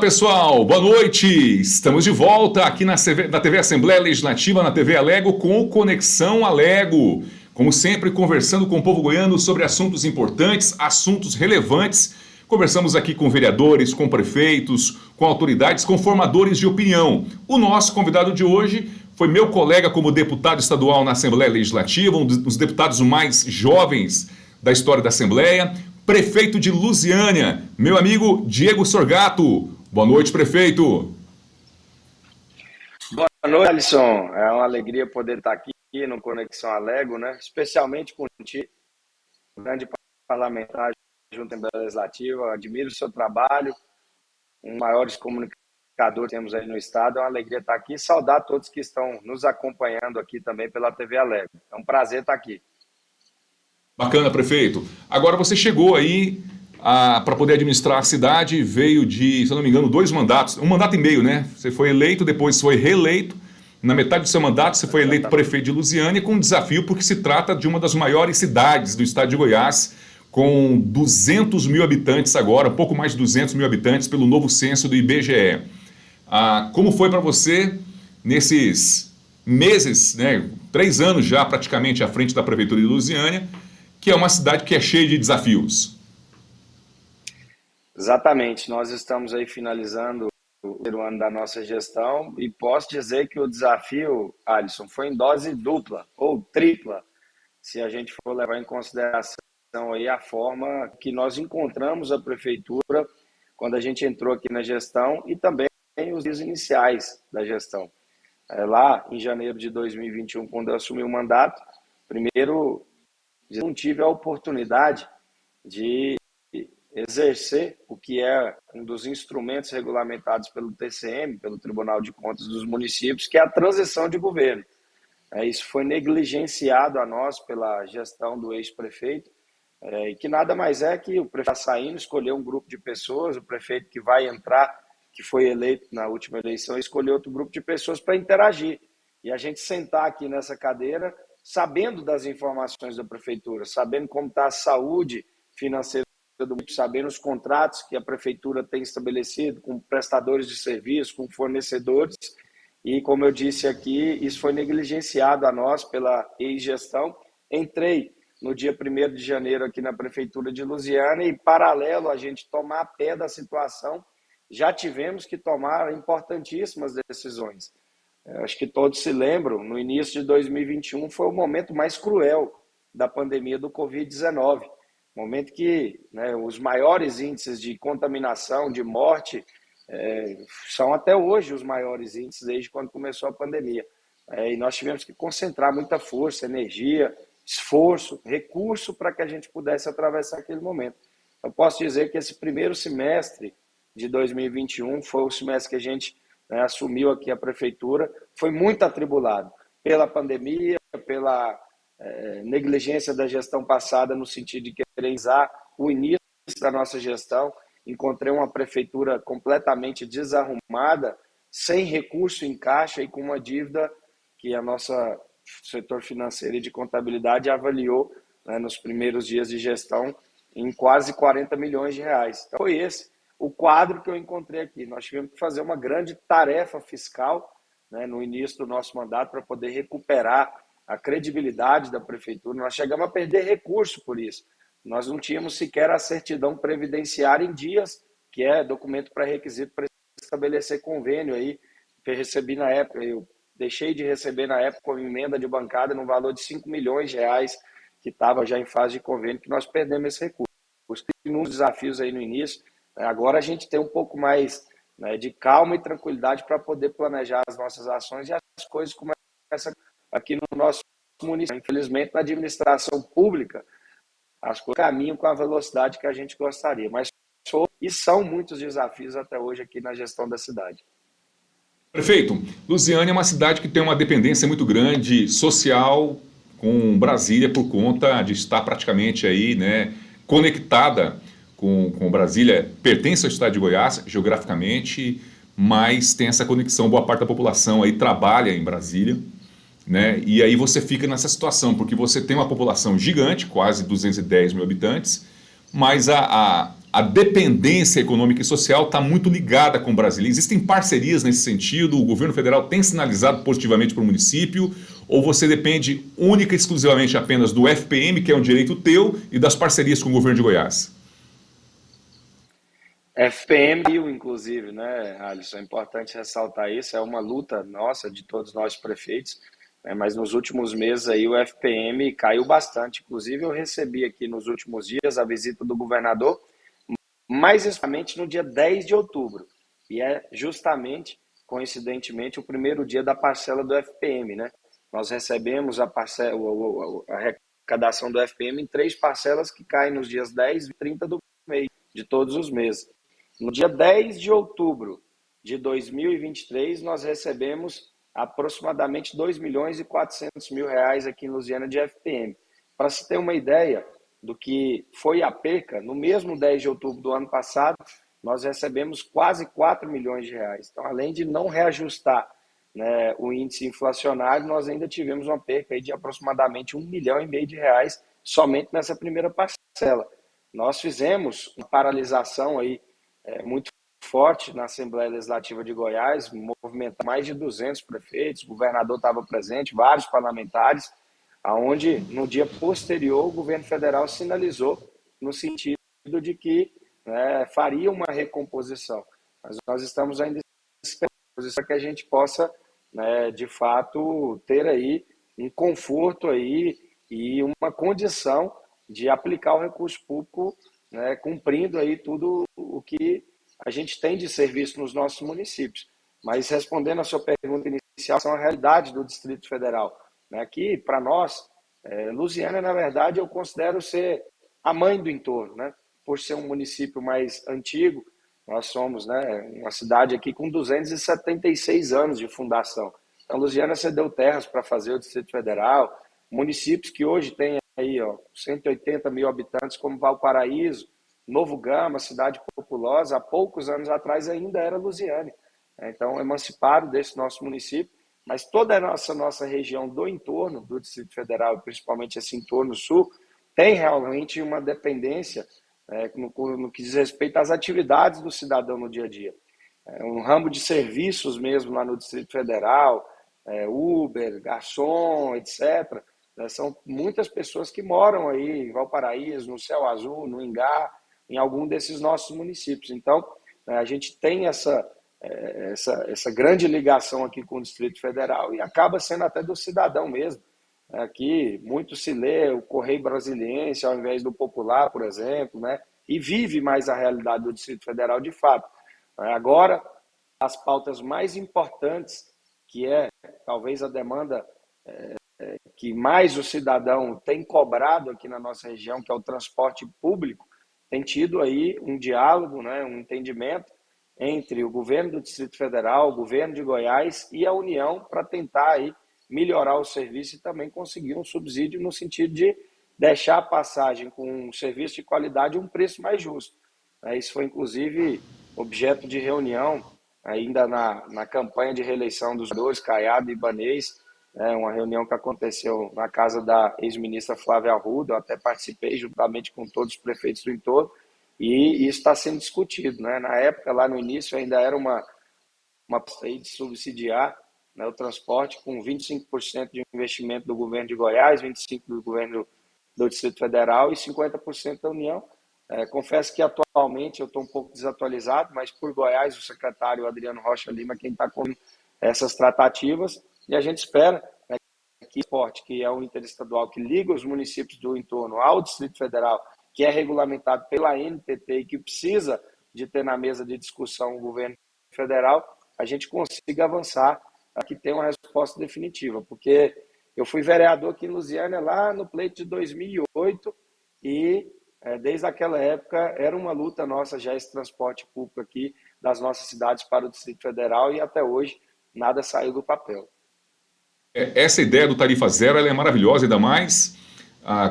Pessoal, boa noite. Estamos de volta aqui na TV Assembleia Legislativa, na TV Alego, com o Conexão Alego. Como sempre, conversando com o povo goiano sobre assuntos importantes, assuntos relevantes. Conversamos aqui com vereadores, com prefeitos, com autoridades, com formadores de opinião. O nosso convidado de hoje foi meu colega como deputado estadual na Assembleia Legislativa, um dos deputados mais jovens da história da Assembleia, prefeito de Lusiânia, meu amigo Diego Sorgato. Boa noite, prefeito. Boa noite, Alisson. É uma alegria poder estar aqui no Conexão Alego, né? Especialmente contigo, grande parlamentar junto à Assembleia Legislativa. Admiro o seu trabalho, um dos maiores comunicadores que temos aí no estado. É uma alegria estar aqui e saudar todos que estão nos acompanhando aqui também pela TV Alego. É um prazer estar aqui. Bacana, prefeito. Agora você chegou aí para poder administrar a cidade, veio de, se eu não me engano, 2 mandatos, 1 mandato e meio, né? Você foi eleito, depois foi reeleito. Na metade do seu mandato, você foi eleito prefeito de Lusiânia com um desafio, porque se trata de uma das maiores cidades do estado de Goiás, com 200 mil habitantes agora, um pouco mais de 200 mil habitantes, pelo novo censo do IBGE. Como foi para você nesses meses, né, 3 anos já praticamente à frente da Prefeitura de Lusiânia, que é uma cidade que é cheia de desafios? Exatamente, nós estamos aí finalizando o primeiro ano da nossa gestão e posso dizer que o desafio, Alisson, foi em dose dupla ou tripla, se a gente for levar em consideração aí a forma que nós encontramos a prefeitura quando a gente entrou aqui na gestão e também os dias iniciais da gestão. Lá em janeiro de 2021, quando eu assumi o mandato, primeiro não tive a oportunidade de exercer o que é um dos instrumentos regulamentados pelo TCM, pelo Tribunal de Contas dos Municípios, que é a transição de governo. Isso foi negligenciado a nós pela gestão do ex-prefeito, e que nada mais é que o prefeito saindo, escolher um grupo de pessoas, o prefeito que vai entrar, que foi eleito na última eleição, escolheu outro grupo de pessoas para interagir. E a gente sentar aqui nessa cadeira, sabendo das informações da prefeitura, sabendo como está a saúde financeira do município, sabendo os contratos que a prefeitura tem estabelecido com prestadores de serviço, com fornecedores, e como eu disse aqui, isso foi negligenciado a nós pela ex-gestão. Entrei no dia 1º de janeiro aqui na prefeitura de Lusiânia e, paralelo a gente tomar pé da situação, já tivemos que tomar importantíssimas decisões. Acho que todos se lembram, no início de 2021 foi o momento mais cruel da pandemia do Covid-19. Momento que, né, os maiores índices de contaminação, de morte, são até hoje os maiores índices desde quando começou a pandemia. E nós tivemos que concentrar muita força, energia, esforço, recurso para que a gente pudesse atravessar aquele momento. Eu posso dizer que esse primeiro semestre de 2021 foi o semestre que a gente assumiu aqui a prefeitura, foi muito atribulado pela pandemia, pela negligência da gestão passada no sentido de querer usar o início da nossa gestão. Encontrei uma prefeitura completamente desarrumada, sem recurso em caixa e com uma dívida que a nossa setor financeiro e de contabilidade avaliou, né, nos primeiros dias de gestão em quase 40 milhões de reais. Então foi esse o quadro que eu encontrei aqui. Nós tivemos que fazer uma grande tarefa fiscal, né, no início do nosso mandato para poder recuperar a credibilidade da prefeitura. Nós chegamos a perder recurso por isso. Nós não tínhamos sequer a certidão previdenciária em dias, que é documento pré-requisito para estabelecer convênio aí, que eu recebi na época. Eu deixei de receber na época com emenda de bancada no valor de 5 milhões de reais, que estava já em fase de convênio, que nós perdemos esse recurso. Tem uns desafios aí no início. Agora a gente tem um pouco mais, né, de calma e tranquilidade para poder planejar as nossas ações e as coisas começam aqui no nosso município. Infelizmente, na administração pública, as coisas caminham com a velocidade que a gente gostaria, mas são muitos desafios até hoje aqui na gestão da cidade. Prefeito, Lusiânia é uma cidade que tem uma dependência muito grande social com Brasília por conta de estar praticamente aí, né, conectada com Brasília, pertence ao estado de Goiás geograficamente, mas tem essa conexão, boa parte da população aí trabalha em Brasília, né? E aí você fica nessa situação, porque você tem uma população gigante, quase 210 mil habitantes, mas a dependência econômica e social está muito ligada com Brasília. Existem parcerias nesse sentido? O governo federal tem sinalizado positivamente para o município? Ou você depende única e exclusivamente apenas do FPM, que é um direito teu, e das parcerias com o governo de Goiás? FPM, inclusive, né, Alisson? É importante ressaltar isso. É uma luta nossa, de todos nós prefeitos, né, mas nos últimos meses aí o FPM caiu bastante. Inclusive, eu recebi aqui nos últimos dias a visita do governador, mais exatamente no dia 10 de outubro. E é justamente, coincidentemente, o primeiro dia da parcela do FPM, né? Nós recebemos a arrecadação do FPM em 3 parcelas que caem nos dias 10 e 30 do mês, de todos os meses. No dia 10 de outubro de 2023, nós recebemos aproximadamente 2.400.000 reais aqui em Lusiânia de FPM. Para se ter uma ideia do que foi a perca, no mesmo 10 de outubro do ano passado, nós recebemos quase 4 milhões de reais. Então, além de não reajustar, né, o índice inflacionário, nós ainda tivemos uma perca aí de aproximadamente 1,5 milhão de reais somente nessa primeira parcela. Nós fizemos uma paralisação aí muito forte na Assembleia Legislativa de Goiás, movimentou mais de 200 prefeitos, o governador estava presente, vários parlamentares, aonde no dia posterior o governo federal sinalizou no sentido de que faria uma recomposição. Mas nós estamos ainda esperando para que a gente possa, de fato, ter aí um conforto aí e uma condição de aplicar o recurso público, cumprindo aí tudo o que a gente tem de serviço nos nossos municípios. Mas respondendo a sua pergunta inicial, são a realidade do Distrito Federal. Aqui, para nós, Lusiânia, na verdade, eu considero ser a mãe do entorno, né? Por ser um município mais antigo, nós somos, uma cidade aqui com 276 anos de fundação. Então, Lusiânia cedeu terras para fazer o Distrito Federal, municípios que hoje têm aí, 180 mil habitantes, como Valparaíso, Novo Gama, cidade populosa, há poucos anos atrás ainda era Lusiânia. Então, emancipado desse nosso município, mas toda a nossa região do entorno do Distrito Federal, principalmente esse entorno sul, tem realmente uma dependência no que diz respeito às atividades do cidadão no dia a dia. Um ramo de serviços mesmo lá no Distrito Federal, Uber, garçom, etc. São muitas pessoas que moram aí em Valparaíso, no Céu Azul, no Ingá, em algum desses nossos municípios. Então, a gente tem essa grande ligação aqui com o Distrito Federal e acaba sendo até do cidadão mesmo. Aqui, muito se lê o Correio Brasiliense ao invés do Popular, por exemplo, e vive mais a realidade do Distrito Federal de fato. Agora, as pautas mais importantes, que é talvez a demanda que mais o cidadão tem cobrado aqui na nossa região, que é o transporte público, tem tido aí um diálogo, um entendimento entre o governo do Distrito Federal, o governo de Goiás e a União para tentar aí melhorar o serviço e também conseguir um subsídio no sentido de deixar a passagem com um serviço de qualidade a um preço mais justo. Isso foi, inclusive, objeto de reunião ainda na campanha de reeleição dos vereadores Caiado e Ibanez, uma reunião que aconteceu na casa da ex-ministra Flávia Arruda. Eu até participei juntamente com todos os prefeitos do entorno, e isso está sendo discutido. Na época, lá no início, ainda era uma de subsidiar o transporte com 25% de investimento do governo de Goiás, 25% do governo do Distrito Federal e 50% da União. Confesso que atualmente eu estou um pouco desatualizado, mas por Goiás, o secretário Adriano Rocha Lima, quem está com essas tratativas, e a gente espera que o transporte, que é o interestadual que liga os municípios do entorno ao Distrito Federal, que é regulamentado pela NTT e que precisa de ter na mesa de discussão o governo federal, a gente consiga avançar para que tenha uma resposta definitiva, porque eu fui vereador aqui em Lusiânia lá no pleito de 2008 e desde aquela época era uma luta nossa já esse transporte público aqui das nossas cidades para o Distrito Federal, e até hoje nada saiu do papel. Essa ideia do tarifa zero ela é maravilhosa, ainda mais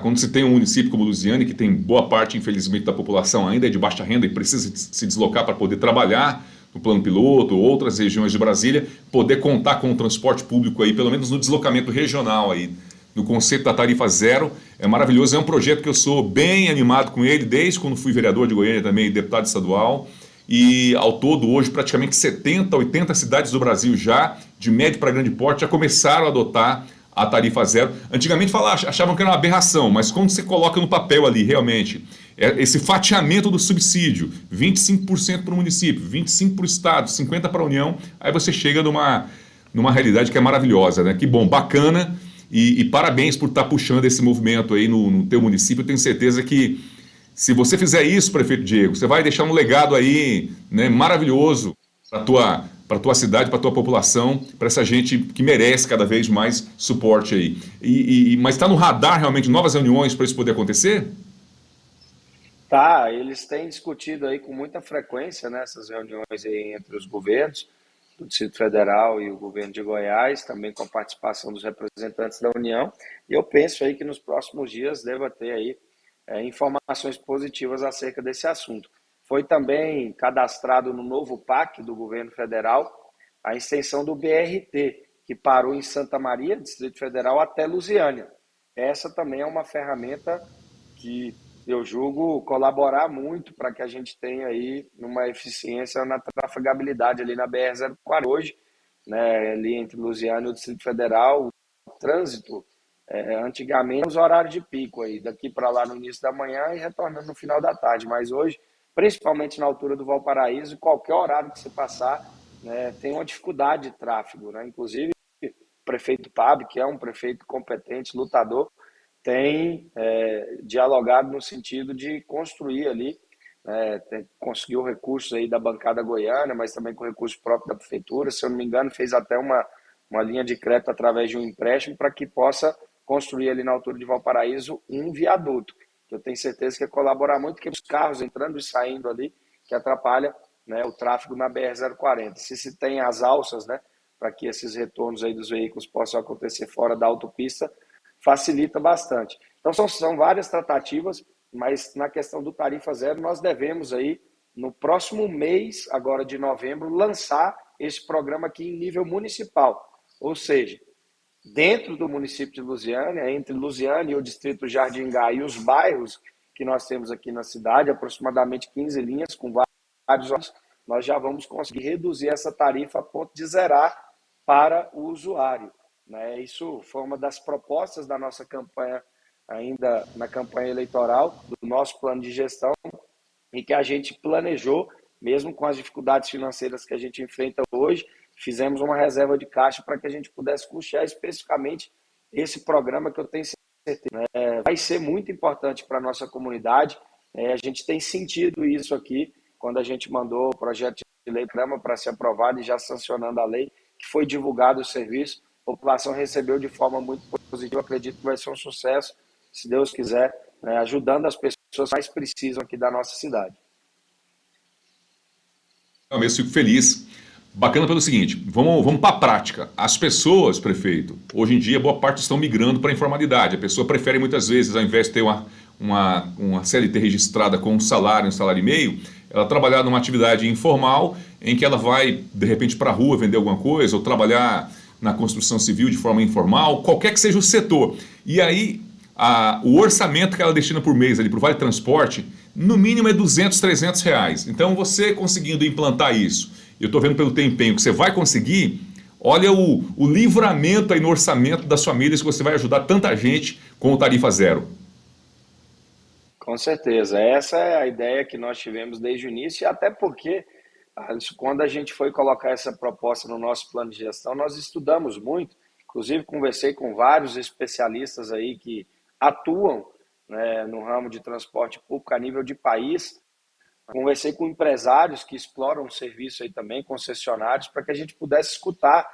quando se tem um município como Lusiânia, que tem boa parte, infelizmente, da população ainda é de baixa renda e precisa se deslocar para poder trabalhar no plano piloto, outras regiões de Brasília, poder contar com o transporte público aí, pelo menos no deslocamento regional aí, no conceito da tarifa zero. É maravilhoso, é um projeto que eu sou bem animado com ele, desde quando fui vereador de Goiânia também, deputado estadual. E ao todo, hoje, praticamente 70, 80 cidades do Brasil já, de médio para grande porte, já começaram a adotar a tarifa zero. Antigamente achavam que era uma aberração, mas quando você coloca no papel ali, realmente, esse fatiamento do subsídio, 25% para o município, 25% para o Estado, 50% para a União, aí você chega numa realidade que é maravilhosa, né? Que bom, bacana, e parabéns por estar puxando esse movimento aí no teu município. Eu tenho certeza que se você fizer isso, prefeito Diego, você vai deixar um legado aí, né, maravilhoso para tua cidade, para tua população, para essa gente que merece cada vez mais suporte aí. Mas está no radar realmente novas reuniões para isso poder acontecer? Tá, eles têm discutido aí com muita frequência nessas reuniões aí entre os governos do Distrito Federal e o governo de Goiás, também com a participação dos representantes da União, e eu penso aí que nos próximos dias deva ter aí informações positivas acerca desse assunto. Foi também cadastrado no novo PAC do governo federal a extensão do BRT, que parou em Santa Maria, Distrito Federal, até Lusiânia. Essa também é uma ferramenta que eu julgo colaborar muito para que a gente tenha aí uma eficiência na trafegabilidade ali na BR-040 hoje, né, ali entre Lusiânia e o Distrito Federal, o trânsito, antigamente, os horários de pico aí, daqui para lá no início da manhã e retornando no final da tarde, mas hoje, principalmente na altura do Valparaíso, qualquer horário que você passar, né, tem uma dificuldade de tráfego, né, inclusive o prefeito Pab, que é um prefeito competente, lutador, tem dialogado no sentido de construir ali, conseguiu recursos aí da bancada goiana, mas também com recursos próprios da prefeitura, se eu não me engano, fez até uma linha de crédito através de um empréstimo para que possa construir ali na altura de Valparaíso um viaduto, que eu tenho certeza que vai colaborar muito, porque os carros entrando e saindo ali, que atrapalha, né, o tráfego na BR-040. Se tem as alças, né, para que esses retornos aí dos veículos possam acontecer fora da autopista, facilita bastante. Então são várias tratativas, mas na questão do tarifa zero nós devemos aí no próximo mês, agora de novembro, lançar esse programa aqui em nível municipal, ou seja, dentro do município de Lusiânia, entre Lusiânia e o distrito Jardingá e os bairros que nós temos aqui na cidade, aproximadamente 15 linhas com vários ônibus, nós já vamos conseguir reduzir essa tarifa a ponto de zerar para o usuário. Né? Isso foi uma das propostas da nossa campanha, ainda na campanha eleitoral, do nosso plano de gestão, e que a gente planejou, mesmo com as dificuldades financeiras que a gente enfrenta hoje, fizemos uma reserva de caixa para que a gente pudesse custear especificamente esse programa que eu tenho certeza vai ser muito importante para a nossa comunidade. A gente tem sentido isso aqui, quando a gente mandou o projeto de lei para ser aprovado e já sancionando a lei, que foi divulgado o serviço, a população recebeu de forma muito positiva, acredito que vai ser um sucesso, se Deus quiser, ajudando as pessoas que mais precisam aqui da nossa cidade. Eu mesmo fico feliz. Bacana pelo seguinte, vamos para a prática. As pessoas, prefeito, hoje em dia, boa parte estão migrando para a informalidade. A pessoa prefere muitas vezes, ao invés de ter uma CLT registrada com um salário e meio, ela trabalhar numa atividade informal, em que ela vai, de repente, para a rua vender alguma coisa, ou trabalhar na construção civil de forma informal, qualquer que seja o setor. E aí, o orçamento que ela destina por mês ali para o Vale Transporte, no mínimo é 200, 300 reais. Então, você conseguindo implantar isso, eu estou vendo pelo teu empenho que você vai conseguir, olha o livramento aí no orçamento das famílias que você vai ajudar tanta gente com o tarifa zero. Com certeza, essa é a ideia que nós tivemos desde o início, e até porque, Alisson, quando a gente foi colocar essa proposta no nosso plano de gestão, nós estudamos muito, inclusive conversei com vários especialistas aí que atuam, né, no ramo de transporte público a nível de país, conversei com empresários que exploram o serviço aí também, concessionários, para que a gente pudesse escutar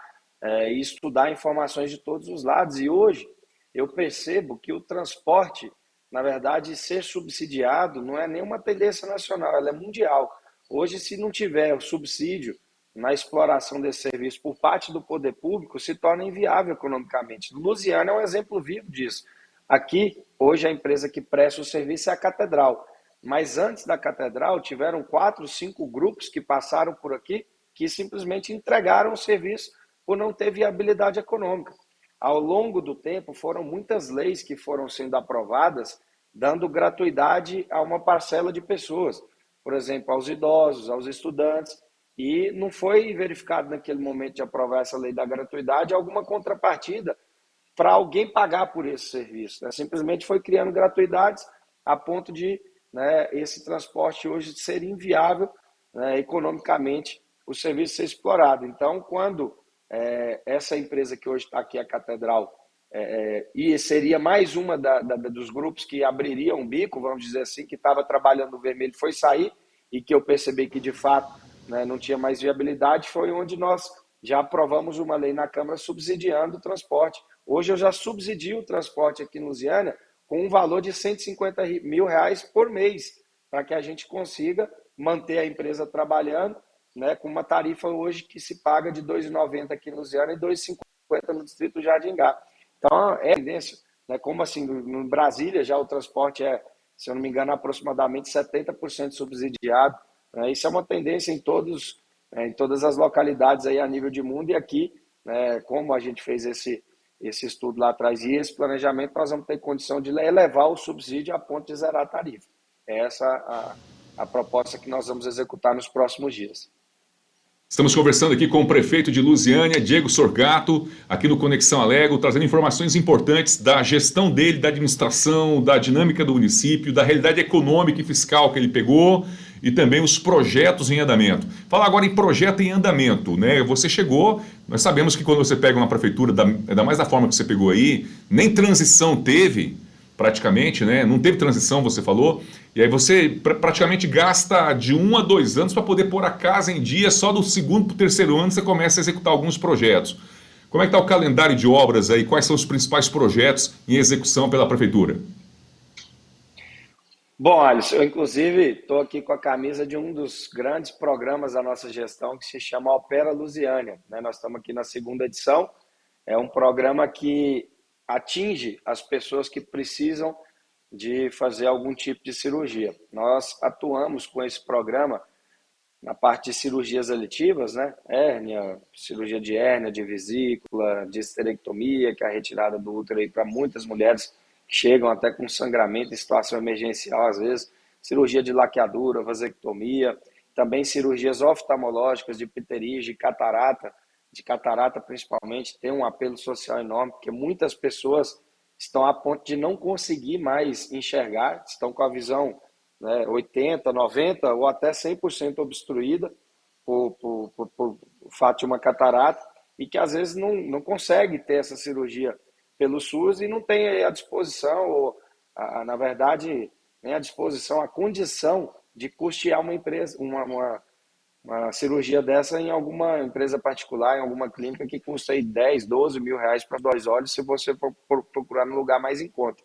e estudar informações de todos os lados. E hoje eu percebo que o transporte, na verdade, ser subsidiado não é nenhuma tendência nacional, ela é mundial. Hoje, se não tiver o subsídio na exploração desse serviço por parte do poder público, se torna inviável economicamente. Lusiana é um exemplo vivo disso. Aqui, hoje, a empresa que presta o serviço é a Catedral. Mas antes da Catedral, tiveram 4, 5 grupos que passaram por aqui que simplesmente entregaram o serviço por não ter viabilidade econômica. ao longo do tempo, foram muitas leis que foram sendo aprovadas, dando gratuidade a uma parcela de pessoas, por exemplo, aos idosos, aos estudantes, e não foi verificado naquele momento de aprovar essa lei da gratuidade alguma contrapartida para alguém pagar por esse serviço. Né? Simplesmente foi criando gratuidades a ponto de, né, esse transporte hoje ser inviável, né, economicamente, o serviço ser explorado. Então, quando essa empresa que hoje está aqui, a Catedral, e seria mais uma dos grupos que abriria um bico, vamos dizer assim, que estava trabalhando no vermelho, foi sair, e que eu percebi que, de fato, né, não tinha mais viabilidade, foi onde nós já aprovamos uma lei na Câmara subsidiando o transporte. Hoje eu já subsidio o transporte aqui em Lusiânia com um valor de R$ 150 mil por mês, para que a gente consiga manter a empresa trabalhando, né, com uma tarifa hoje que se paga de R$ 2,90 aqui em Lusiânia e R$ 2,50 no Distrito Jardim-Gá. Então, é tendência, né, como assim, no Brasília já o transporte se eu não me engano, aproximadamente 70% subsidiado. Né, isso é uma tendência em todas as localidades aí a nível de mundo, e aqui, né, como a gente fez esse estudo lá atrás e esse planejamento, nós vamos ter condição de elevar o subsídio a ponto de zerar a tarifa. É essa a proposta que nós vamos executar nos próximos dias. Estamos conversando aqui com o prefeito de Lusiânia, Diego Sorgato, aqui no Conexão Alego, trazendo informações importantes da gestão dele, da administração, da dinâmica do município, da realidade econômica e fiscal que ele pegou e também os projetos em andamento. Falar agora em projeto em andamento, né? Você chegou, nós sabemos que quando você pega uma prefeitura, ainda mais da forma que você pegou aí, nem transição teve, praticamente, né? Não teve transição, você falou, e aí você praticamente gasta de 1 a 2 anos para poder pôr a casa em dia, só do segundo para o terceiro ano você começa a executar alguns projetos. Como é que está o calendário de obras aí? Quais são os principais projetos em execução pela prefeitura? Bom, Alisson, eu inclusive estou aqui com a camisa de um dos grandes programas da nossa gestão, que se chama Opera Lusiânia, né? Nós estamos aqui na segunda edição. É um programa que atinge as pessoas que precisam de fazer algum tipo de cirurgia. Nós atuamos com esse programa na parte de cirurgias eletivas, né? Hérnia, cirurgia de hérnia, de vesícula, de esterectomia, que é a retirada do útero para muitas mulheres que chegam até com sangramento em situação emergencial, às vezes, cirurgia de laqueadura, vasectomia, também cirurgias oftalmológicas de pterígio, de catarata principalmente, tem um apelo social enorme, porque muitas pessoas estão a ponto de não conseguir mais enxergar, estão com a visão, né, 80, 90 ou até 100% obstruída por fato de uma catarata, e que às vezes não consegue ter essa cirurgia pelo SUS e não tem a disposição, ou na verdade, nem a disposição, a condição de custear uma empresa, uma cirurgia dessa em alguma empresa particular, em alguma clínica, que custa aí 10, 12 mil reais para 2 olhos, se você for procurar no lugar mais em conta.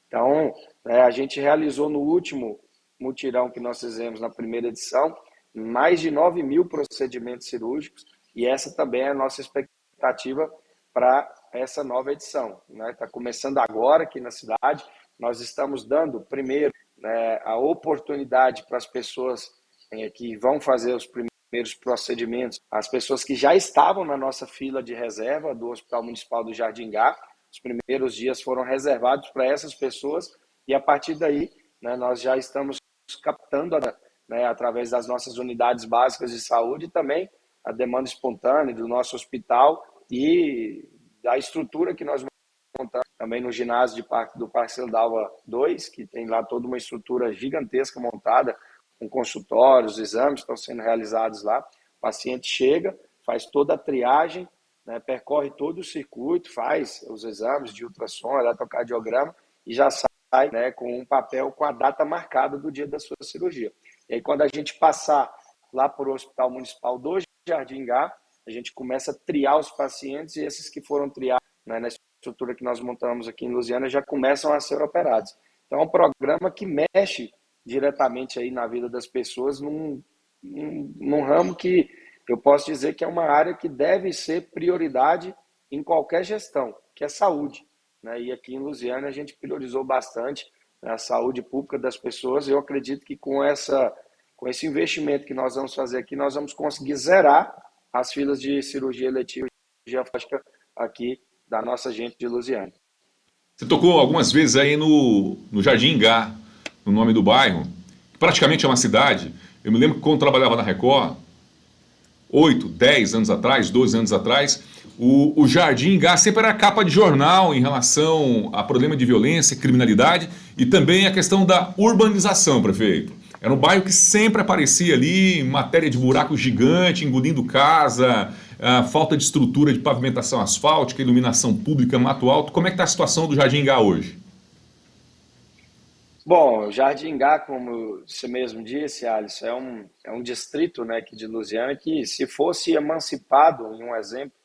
Então, a gente realizou no último mutirão que nós fizemos na primeira edição, mais de 9 mil procedimentos cirúrgicos, e essa também é a nossa expectativa para essa nova edição. Está começando agora aqui na cidade, nós estamos dando, primeiro, a oportunidade para as pessoas que vão fazer os primeiros procedimentos, as pessoas que já estavam na nossa fila de reserva do Hospital Municipal do Jardim-Gá. Os primeiros dias foram reservados para essas pessoas, e a partir daí, nós já estamos captando, através das nossas unidades básicas de saúde, também a demanda espontânea do nosso hospital e da estrutura que nós montamos também no ginásio do Parque Celdalva 2, que tem lá toda uma estrutura gigantesca montada, com consultórios, exames estão sendo realizados lá. O paciente chega, faz toda a triagem, percorre todo o circuito, faz os exames de ultrassom, eletrocardiograma, e já sai, com um papel com a data marcada do dia da sua cirurgia. E aí, quando a gente passar lá para o Hospital Municipal do Jardim-Gá, a gente começa a triar os pacientes, e esses que foram triados, na estrutura que nós montamos aqui em Lusiânia já começam a ser operados. Então, é um programa que mexe diretamente aí na vida das pessoas, num ramo que eu posso dizer que é uma área que deve ser prioridade em qualquer gestão, que é saúde. E aqui em Lusiânia a gente priorizou bastante a saúde pública das pessoas, e eu acredito que com esse investimento que nós vamos fazer aqui, nós vamos conseguir zerar as filas de cirurgia eletiva aqui da nossa gente de Lusiânia. Você tocou algumas vezes aí no Jardim Ingá, no nome do bairro, que praticamente é uma cidade. Eu me lembro que quando trabalhava na Record, 8, 10 anos atrás, 12 anos atrás, o Jardim Ingá sempre era capa de jornal em relação a problema de violência, criminalidade e também a questão da urbanização, prefeito. Era um bairro que sempre aparecia ali, matéria de buraco gigante, engolindo casa, falta de estrutura de pavimentação asfáltica, iluminação pública, mato alto. Como é que está a situação do Jardim Ingá hoje? Bom, o Jardim Ingá, como você mesmo disse, Alisson, é um distrito, né, aqui de Lusiânia que, se fosse emancipado, em um exemplo,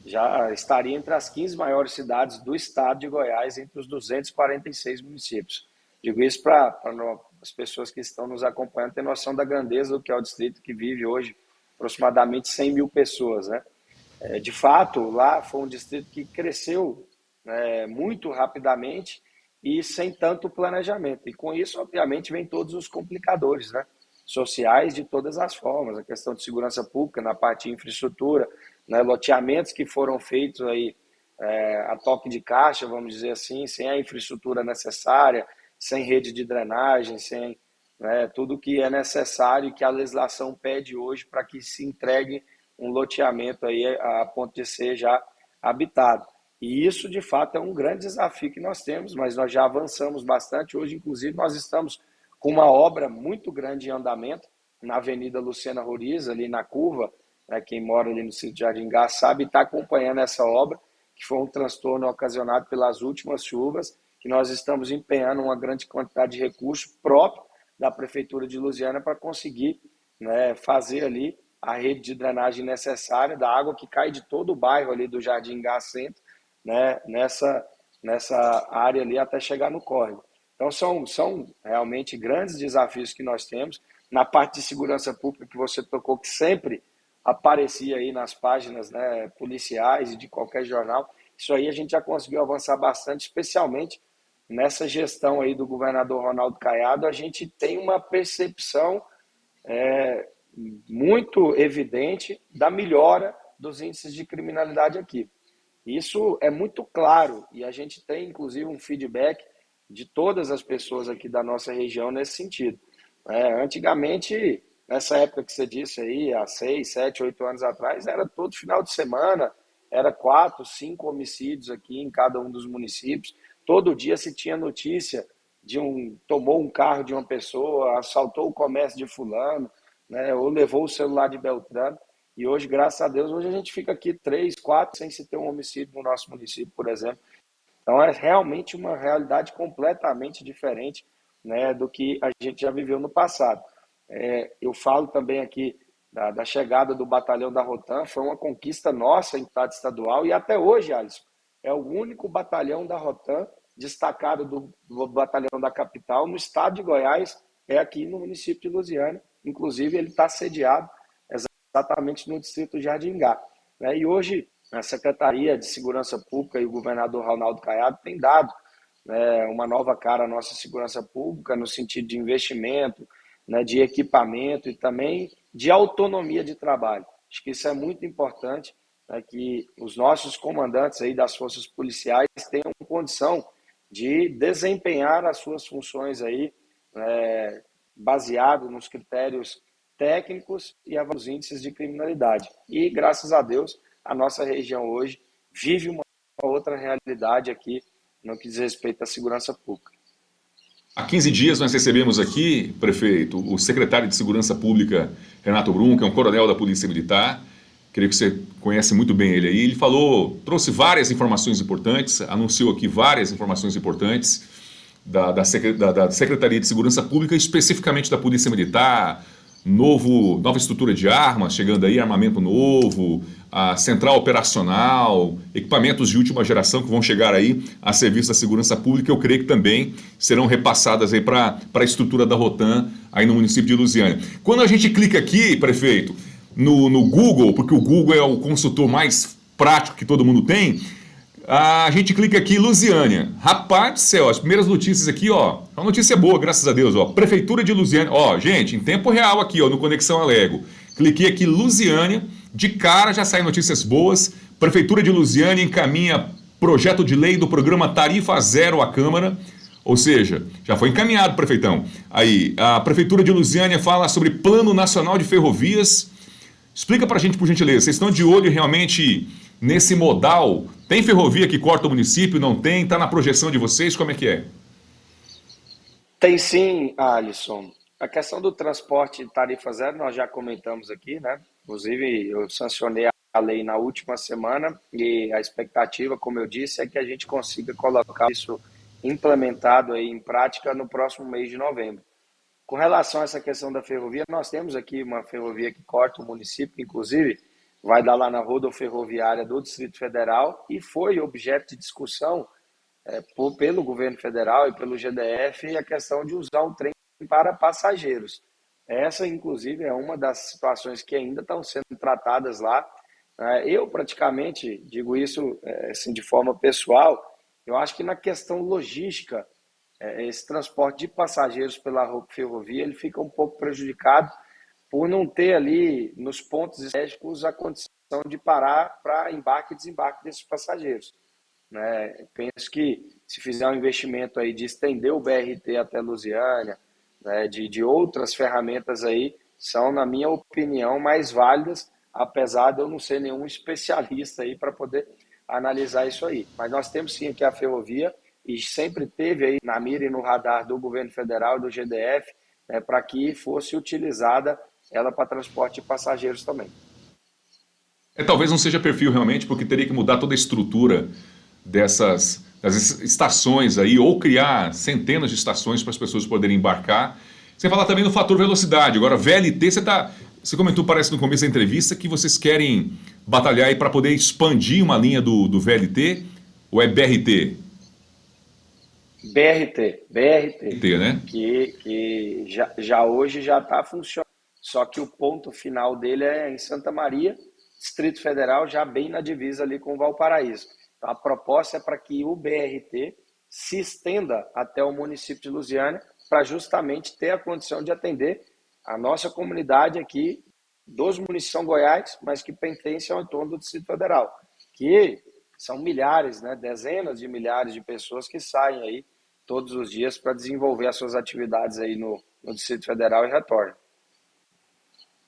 já estaria entre as 15 maiores cidades do estado de Goiás, entre os 246 municípios. Digo isso para as pessoas que estão nos acompanhando ter noção da grandeza do que é o distrito, que vive hoje aproximadamente 100 mil pessoas, né? De fato, lá foi um distrito que cresceu, muito rapidamente e sem tanto planejamento. E com isso, obviamente, vem todos os complicadores, né, sociais de todas as formas, a questão de segurança pública na parte de infraestrutura, né, loteamentos que foram feitos aí a toque de caixa, vamos dizer assim, sem a infraestrutura necessária, sem rede de drenagem, sem, né, tudo que é necessário e que a legislação pede hoje para que se entregue um loteamento aí a ponto de ser já habitado. E isso, de fato, é um grande desafio que nós temos, mas nós já avançamos bastante. Hoje, inclusive, nós estamos com uma obra muito grande em andamento na Avenida Luciana Roriz, ali na curva, né, quem mora ali no sítio de Jardim Ingá sabe, está acompanhando essa obra, que foi um transtorno ocasionado pelas últimas chuvas, que nós estamos empenhando uma grande quantidade de recursos próprios da Prefeitura de Lusiânia para conseguir, né, fazer ali a rede de drenagem necessária da água que cai de todo o bairro ali do Jardim Ingá Centro, né, nessa área ali até chegar no córrego. Então são realmente grandes desafios que nós temos. Na parte de segurança pública que você tocou, que sempre aparecia aí nas páginas, né, policiais e de qualquer jornal, isso aí a gente já conseguiu avançar bastante, especialmente nessa gestão aí do governador Ronaldo Caiado. A gente tem uma percepção muito evidente da melhora dos índices de criminalidade aqui. Isso é muito claro e a gente tem, inclusive, um feedback de todas as pessoas aqui da nossa região nesse sentido. Antigamente, nessa época que você disse aí, há 6, 7, 8 anos atrás, era todo final de semana, era 4, 5 homicídios aqui em cada um dos municípios. Todo dia se tinha notícia de tomou um carro de uma pessoa, assaltou o comércio de fulano, né, ou levou o celular de Beltrano. E hoje, graças a Deus, hoje a gente fica aqui 3, 4 sem se ter um homicídio no nosso município, por exemplo. Então é realmente uma realidade completamente diferente, né, do que a gente já viveu no passado. Eu falo também aqui da chegada do batalhão da Rotam, foi uma conquista nossa em estado estadual e até hoje, Alisson, é o único batalhão da Rotam destacado do batalhão da capital no estado de Goiás, é aqui no município de Lusiânia. Inclusive, ele está sediado exatamente no distrito de Jardim Ingá, né? E hoje a Secretaria de Segurança Pública e o governador Ronaldo Caiado têm dado, né, uma nova cara à nossa segurança pública no sentido de investimento, né, de equipamento e também de autonomia de trabalho. Acho que isso é muito importante, né, que os nossos comandantes aí das forças policiais tenham condição de desempenhar as suas funções aí, baseado nos critérios técnicos e os índices de criminalidade. E, graças a Deus, a nossa região hoje vive uma outra realidade aqui no que diz respeito à segurança pública. Há 15 dias nós recebemos aqui, prefeito, o secretário de Segurança Pública, Renato Brum, que é um coronel da Polícia Militar. Creio que você conhece muito bem ele aí. Ele trouxe várias informações importantes, anunciou aqui várias informações importantes da Secretaria de Segurança Pública, especificamente da Polícia Militar, nova estrutura de armas, chegando aí, armamento novo, a central operacional, equipamentos de última geração que vão chegar aí a serviço da segurança pública, eu creio que também serão repassadas aí para a estrutura da Rotam aí no município de Lusiânia. Quando a gente clica aqui, prefeito, no Google, porque o Google é o consultor mais prático que todo mundo tem, a gente clica aqui, Lusiânia. Rapaz do céu, as primeiras notícias aqui, ó, é uma notícia boa, graças a Deus, ó, Prefeitura de Lusiânia, ó, gente, em tempo real aqui, ó, no Conexão Alego. Cliquei aqui, Lusiânia, de cara já saem notícias boas. Prefeitura de Lusiânia encaminha projeto de lei do programa Tarifa Zero à Câmara, ou seja, já foi encaminhado, prefeitão. Aí, a Prefeitura de Lusiânia fala sobre Plano Nacional de Ferrovias. Explica pra gente, por gentileza, vocês estão de olho realmente nesse modal? Tem ferrovia que corta o município, não tem? Está na projeção de vocês? Como é que é? Tem sim, Alisson. A questão do transporte tarifa zero nós já comentamos aqui, né? Inclusive, eu sancionei a lei na última semana e a expectativa, como eu disse, é que a gente consiga colocar isso implementado aí em prática no próximo mês de novembro. Com relação a essa questão da ferrovia, nós temos aqui uma ferrovia que corta o município, que inclusive vai dar lá na rodoferroviária do Distrito Federal e foi objeto de discussão pelo governo federal e pelo GDF a questão de usar o trem para passageiros. Essa, inclusive, é uma das situações que ainda estão sendo tratadas lá. Eu praticamente digo isso assim, de forma pessoal. Eu acho que na questão logística, esse transporte de passageiros pela ferrovia ele fica um pouco prejudicado por não ter ali nos pontos estratégicos a condição de parar para embarque e desembarque desses passageiros. Né? Penso que se fizer um investimento aí de estender o BRT até Lusiânia, né, de outras ferramentas aí, são, na minha opinião, mais válidas, apesar de eu não ser nenhum especialista aí para poder analisar isso aí. Mas nós temos sim aqui a ferrovia e sempre teve aí na mira e no radar do governo federal e do GDF, né, para que fosse utilizada ela para transporte de passageiros também. Talvez não seja perfil realmente, porque teria que mudar toda a estrutura das estações aí, ou criar centenas de estações para as pessoas poderem embarcar. Você fala também no fator velocidade. Agora, VLT, você comentou, parece no começo da entrevista, que vocês querem batalhar aí para poder expandir uma linha do VLT, ou é BRT? BRT, né? que já hoje já está funcionando, só que o ponto final dele é em Santa Maria, Distrito Federal, já bem na divisa ali com Valparaíso. Então, a proposta é para que o BRT se estenda até o município de Lusiânia para justamente ter a condição de atender a nossa comunidade aqui dos municípios de São Goiás, mas que pertencem ao entorno do Distrito Federal, que são milhares, né, dezenas de milhares de pessoas que saem aí todos os dias para desenvolver as suas atividades aí no Distrito Federal e retornam.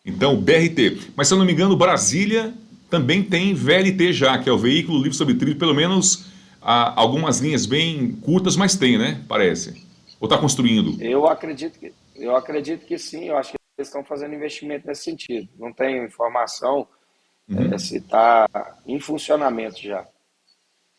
Então, BRT. Mas, se eu não me engano, Brasília também tem VLT já, que é o veículo livre sobre trilho, pelo menos algumas linhas bem curtas, mas tem, né? Parece. Ou está construindo? Eu acredito que sim, eu acho que eles estão fazendo investimento nesse sentido. Não tenho informação se está em funcionamento já.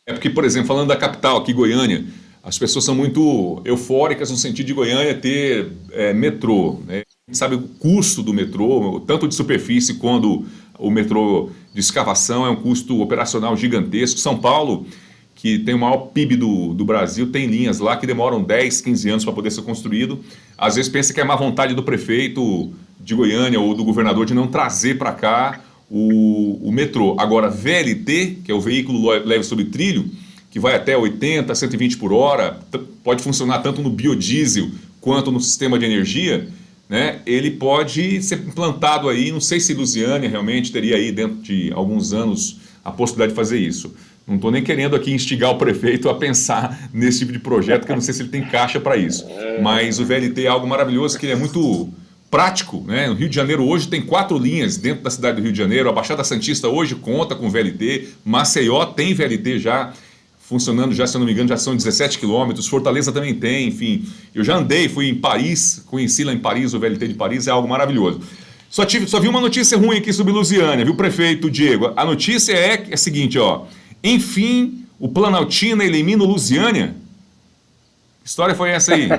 É porque, por exemplo, falando da capital, aqui Goiânia, as pessoas são muito eufóricas no sentido de Goiânia ter metrô, né? A gente sabe o custo do metrô, tanto de superfície quanto o metrô de escavação, é um custo operacional gigantesco. São Paulo, que tem o maior PIB do Brasil, tem linhas lá que demoram 10, 15 anos para poder ser construído. Às vezes pensa que é má vontade do prefeito de Goiânia ou do governador de não trazer para cá o metrô. Agora, VLT, que é o veículo leve sobre trilho, que vai até 80, 120 por hora, pode funcionar tanto no biodiesel quanto no sistema de energia, né? Ele pode ser implantado aí, não sei se Lusiânia realmente teria aí dentro de alguns anos a possibilidade de fazer isso. Não estou nem querendo aqui instigar o prefeito a pensar nesse tipo de projeto, porque eu não sei se ele tem caixa para isso. Mas o VLT é algo maravilhoso, que ele é muito prático, né? No Rio de Janeiro hoje tem 4 linhas dentro da cidade do Rio de Janeiro, a Baixada Santista hoje conta com VLT, Maceió tem VLT já, funcionando já, se eu não me engano, já são 17 quilômetros, Fortaleza também tem, enfim. Eu já andei, fui em Paris, conheci lá em Paris, o VLT de Paris, é algo maravilhoso. Só vi uma notícia ruim aqui sobre Lusiânia, viu, prefeito Diego? A notícia é a seguinte, ó. Enfim, o Planaltina elimina o Lusiânia? Que história foi essa aí?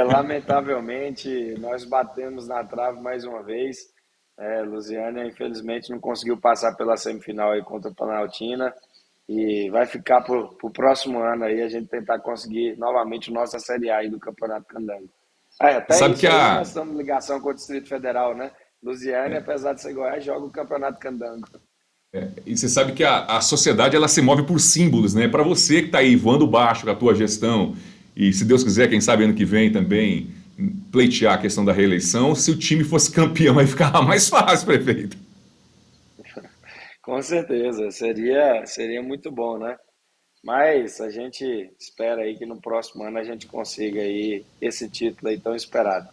Lamentavelmente, nós batemos na trave mais uma vez. Lusiânia, infelizmente, não conseguiu passar pela semifinal aí contra o Planaltina. E vai ficar para o próximo ano aí a gente tentar conseguir novamente nossa Série A aí do Campeonato Candango. Até Sabe isso que aí nós estamos em ligação com o Distrito Federal, né? Lusiânia, apesar de ser Goiás, joga o Campeonato Candango. E você sabe que a sociedade ela se move por símbolos, né? Para você que está aí voando baixo com a tua gestão, e se Deus quiser, quem sabe ano que vem também pleitear a questão da reeleição, se o time fosse campeão aí ficava mais fácil, prefeito. Com certeza, seria muito bom, né? Mas a gente espera aí que no próximo ano a gente consiga aí esse título aí tão esperado.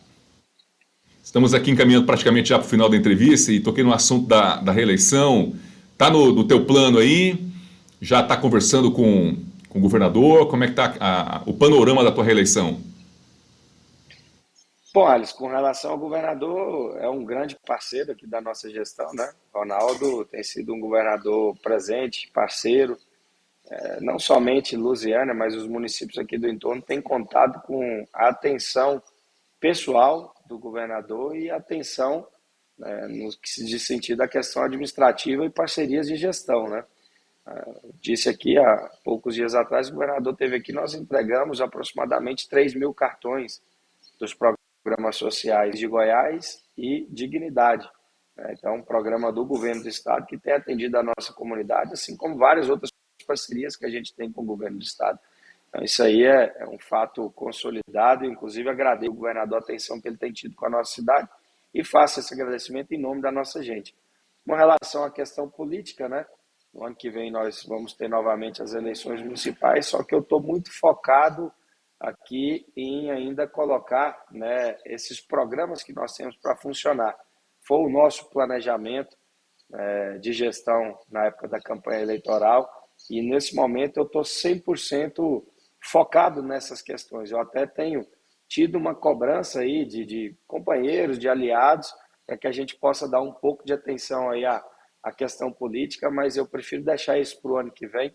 Estamos aqui encaminhando praticamente já para o final da entrevista e toquei no assunto da reeleição. Está no teu plano aí? Já está conversando com o governador? Como é que está o panorama da tua reeleição? Bom, Alisson, com relação ao governador, é um grande parceiro aqui da nossa gestão, né? Ronaldo tem sido um governador presente, parceiro, não somente Lusiânia, mas os municípios aqui do entorno têm contado com a atenção pessoal do governador e atenção, né, no que se diz sentido à questão administrativa e parcerias de gestão, né? Disse aqui há poucos dias atrás, o governador teve aqui, nós entregamos aproximadamente 3.000 cartões dos programas sociais de Goiás e Dignidade. Então, um programa do governo do estado que tem atendido a nossa comunidade, assim como várias outras parcerias que a gente tem com o governo do estado. Então, isso aí é um fato consolidado, inclusive agradeço ao governador a atenção que ele tem tido com a nossa cidade e faço esse agradecimento em nome da nossa gente. Com relação à questão política, né? No ano que vem nós vamos ter novamente as eleições municipais, só que eu estou muito focado aqui em ainda colocar, né, esses programas que nós temos para funcionar. Foi o nosso planejamento de gestão na época da campanha eleitoral e nesse momento eu estou 100% focado nessas questões. Eu até tenho tido uma cobrança aí de companheiros, de aliados, para que a gente possa dar um pouco de atenção aí à questão política, mas eu prefiro deixar isso para o ano que vem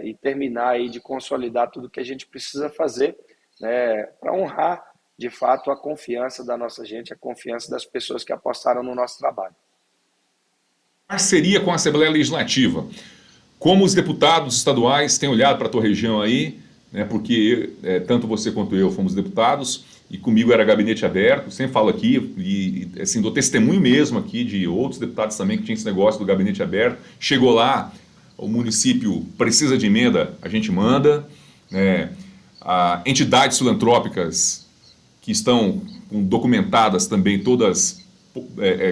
e terminar aí de consolidar tudo que a gente precisa fazer, né, para honrar de fato a confiança da nossa gente, a confiança das pessoas que apostaram no nosso trabalho. Parceria com a Assembleia Legislativa. Como os deputados estaduais têm olhado para a tua região aí, né, porque tanto você quanto eu fomos deputados e comigo era gabinete aberto, sempre falo aqui e assim, dou testemunho mesmo aqui de outros deputados também que tinham esse negócio do gabinete aberto. Chegou lá, o município precisa de emenda, a gente manda, né, entidades filantrópicas que estão documentadas também, todas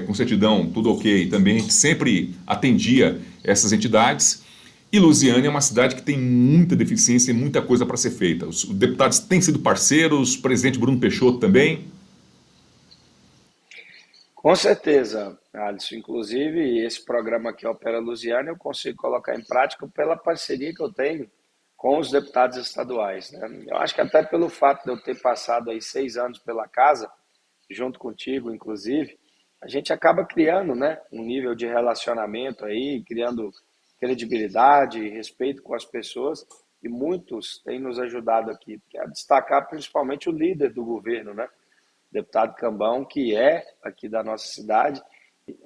com certidão, tudo ok, também a gente sempre atendia essas entidades. E Lusiânia é uma cidade que tem muita deficiência e muita coisa para ser feita. Os deputados têm sido parceiros, o presidente Bruno Peixoto também. Com certeza, Alisson. Inclusive, esse programa que opera Lusiânia, eu consigo colocar em prática pela parceria que eu tenho com os deputados estaduais, né? Eu acho que até pelo fato de eu ter passado aí 6 anos pela casa, junto contigo, inclusive, a gente acaba criando, né, um nível de relacionamento aí, criando credibilidade, respeito com as pessoas, e muitos têm nos ajudado aqui, a destacar principalmente o líder do governo, né? Deputado Cambão, que é aqui da nossa cidade.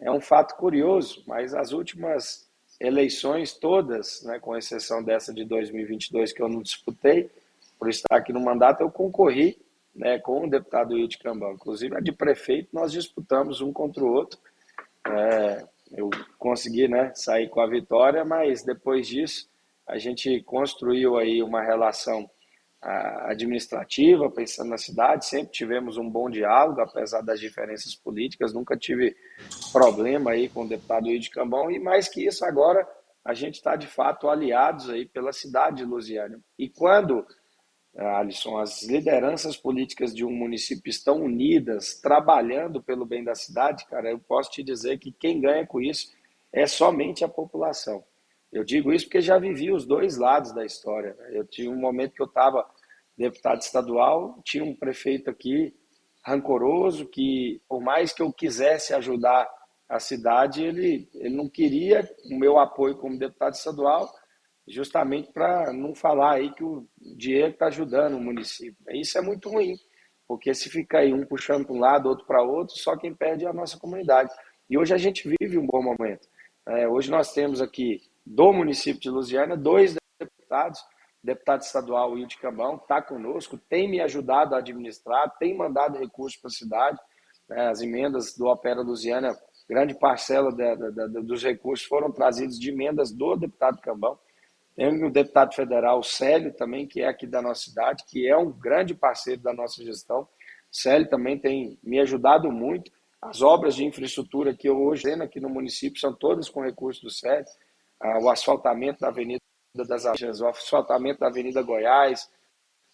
É um fato curioso, mas as últimas eleições todas, né, com exceção dessa de 2022 que eu não disputei, por estar aqui no mandato, eu concorri, né, com o deputado Wilde Cambão. Inclusive a de prefeito nós disputamos um contra o outro. Eu consegui, né, sair com a vitória, mas depois disso a gente construiu aí uma relação administrativa, pensando na cidade, sempre tivemos um bom diálogo, apesar das diferenças políticas, nunca tive problema aí com o deputado Wilde Cambão, e mais que isso, agora a gente está de fato aliados aí pela cidade de Lusiânia. E quando, Alisson, as lideranças políticas de um município estão unidas, trabalhando pelo bem da cidade, cara, eu posso te dizer que quem ganha com isso é somente a população. Eu digo isso porque já vivi os dois lados da história, né? Eu tinha um momento que eu estava deputado estadual, tinha um prefeito aqui rancoroso que, por mais que eu quisesse ajudar a cidade, ele não queria o meu apoio como deputado estadual, justamente para não falar aí que o dinheiro está ajudando o município. Isso é muito ruim, porque se fica aí um puxando para um lado, outro para outro, só quem perde é a nossa comunidade. E hoje a gente vive um bom momento. Hoje nós temos aqui, do município de Lusiânia, dois deputados, o deputado estadual Wilde Cambão está conosco, tem me ajudado a administrar, tem mandado recursos para a cidade, as emendas do Opera Lusiânia, grande parcela dos recursos foram trazidos de emendas do deputado Cambão. Tem o deputado federal Célio também, que é aqui da nossa cidade, que é um grande parceiro da nossa gestão. Célio também tem me ajudado muito As obras de infraestrutura que eu hoje tenho aqui no município são todas com recursos do SED. O asfaltamento da Avenida das Avenidas, o asfaltamento da Avenida Goiás,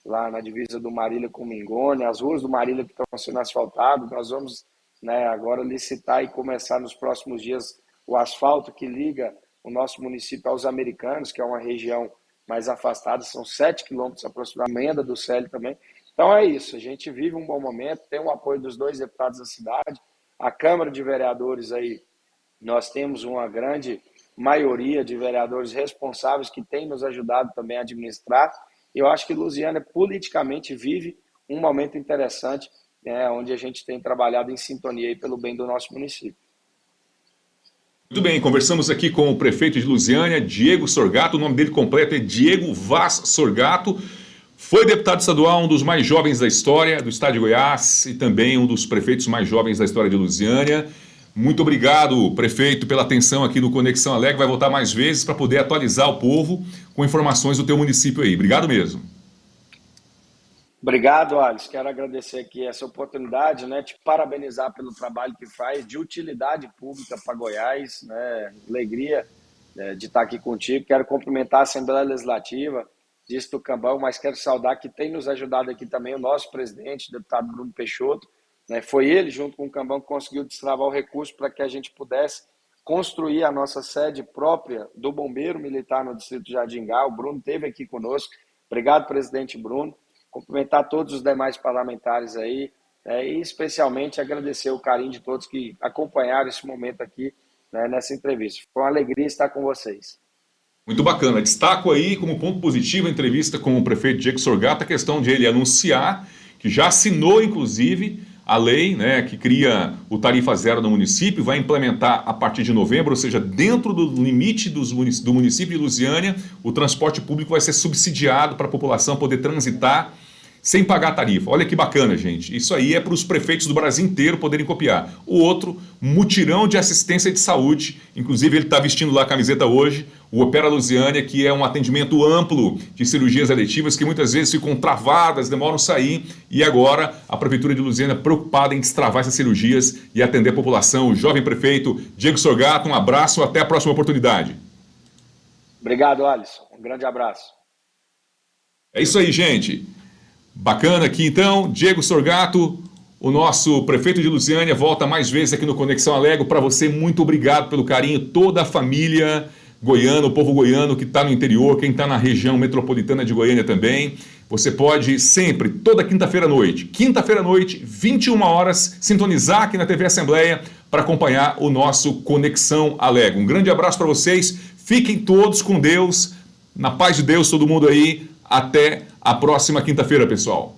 lá na divisa do Marília com Mingone, as ruas do Marília que estão sendo asfaltadas. Nós vamos, né, agora licitar e começar nos próximos dias o asfalto que liga o nosso município aos Americanos, que é uma região mais afastada, são 7 quilômetros aproximadamente, do CEL também. Então é isso, a gente vive um bom momento, tem o apoio dos 2 deputados da cidade, a Câmara de Vereadores aí, nós temos uma grande maioria de vereadores responsáveis que têm nos ajudado também a administrar. Eu acho que Lusiânia politicamente vive um momento interessante, onde a gente tem trabalhado em sintonia aí pelo bem do nosso município. Muito bem, conversamos aqui com o prefeito de Lusiânia, Diego Sorgato. O nome dele completo é Diego Vaz Sorgato. Foi deputado estadual, um dos mais jovens da história do estado de Goiás e também um dos prefeitos mais jovens da história de Lusiânia. Muito obrigado, prefeito, pela atenção aqui no Conexão Alegre. Vai voltar mais vezes para poder atualizar o povo com informações do teu município aí. Obrigado mesmo. Obrigado, Alisson. Quero agradecer aqui essa oportunidade, né, te parabenizar pelo trabalho que faz de utilidade pública para Goiás, né, alegria de estar aqui contigo. Quero cumprimentar a Assembleia Legislativa, disse do Cambão, mas quero saudar que tem nos ajudado aqui também o nosso presidente, o deputado Bruno Peixoto, né, foi ele, junto com o Cambão, que conseguiu destravar o recurso para que a gente pudesse construir a nossa sede própria do Bombeiro Militar no Distrito de Jardingá. O Bruno esteve aqui conosco. Obrigado, presidente Bruno. Cumprimentar todos os demais parlamentares aí, e especialmente agradecer o carinho de todos que acompanharam esse momento aqui, né, nessa entrevista. Foi uma alegria estar com vocês. Muito bacana. Destaco aí como ponto positivo a entrevista com o prefeito Diego Sorgato, a questão de ele anunciar que já assinou, inclusive, a lei, né, que cria o tarifa zero no município, vai implementar a partir de novembro, ou seja, dentro do limite do município de Lusiânia, o transporte público vai ser subsidiado para a população poder transitar sem pagar tarifa. Olha que bacana, gente. Isso aí é para os prefeitos do Brasil inteiro poderem copiar. O outro, mutirão de assistência de saúde. Inclusive, ele está vestindo lá a camiseta hoje, o Opera Lusiânia, que é um atendimento amplo de cirurgias eletivas que muitas vezes ficam travadas, demoram a sair. E agora, a Prefeitura de Lusiânia preocupada em destravar essas cirurgias e atender a população. O jovem prefeito Diego Sorgato, um abraço, até a próxima oportunidade. Obrigado, Alisson. Um grande abraço. É isso aí, gente. Bacana aqui então, Diego Sorgato, o nosso prefeito de Lusiânia, volta mais vezes aqui no Conexão Alegre. Para você, muito obrigado pelo carinho, toda a família goiana, o povo goiano que está no interior, quem está na região metropolitana de Goiânia também. Você pode sempre, toda quinta-feira à noite, 21 horas, sintonizar aqui na TV Assembleia para acompanhar o nosso Conexão Alegre. Um grande abraço para vocês, fiquem todos com Deus, na paz de Deus, todo mundo aí. Até a próxima quinta-feira, pessoal.